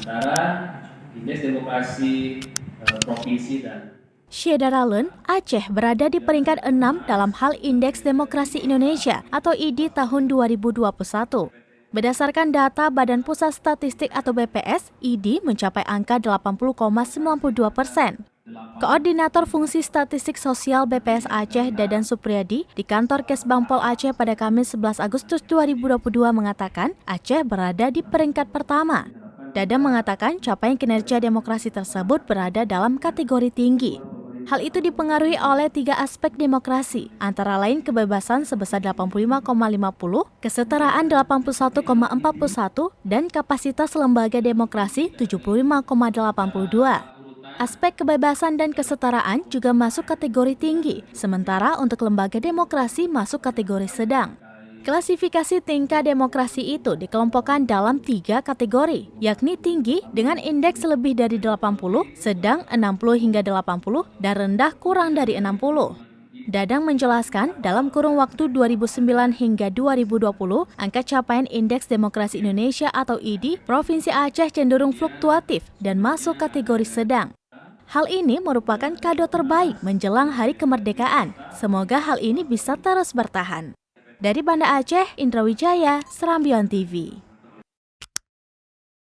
antara indeks demokrasi provinsi dan Syedaralun, Aceh berada di peringkat 6 dalam hal Indeks Demokrasi Indonesia atau ID tahun 2021. Berdasarkan data Badan Pusat Statistik atau BPS, ID mencapai angka 80,92%. Koordinator Fungsi Statistik Sosial BPS Aceh, Dadan Supriyadi, di kantor Kesbangpol Aceh pada Kamis 11 Agustus 2022 mengatakan Aceh berada di peringkat pertama. Dadan mengatakan capaian kinerja demokrasi tersebut berada dalam kategori tinggi. Hal itu dipengaruhi oleh 3 aspek demokrasi, antara lain kebebasan sebesar 85,50, kesetaraan 81,41, dan kapasitas lembaga demokrasi 75,82. Aspek kebebasan dan kesetaraan juga masuk kategori tinggi, sementara untuk lembaga demokrasi masuk kategori sedang. Klasifikasi tingkat demokrasi itu dikelompokkan dalam 3 kategori, yakni tinggi dengan indeks lebih dari 80, sedang 60 hingga 80, dan rendah kurang dari 60. Dadang menjelaskan, dalam kurun waktu 2009 hingga 2020, angka capaian Indeks Demokrasi Indonesia atau ID Provinsi Aceh cenderung fluktuatif dan masuk kategori sedang. Hal ini merupakan kado terbaik menjelang Hari Kemerdekaan. Semoga hal ini bisa terus bertahan. Dari Banda Aceh, Indra Wijaya, Serambion TV.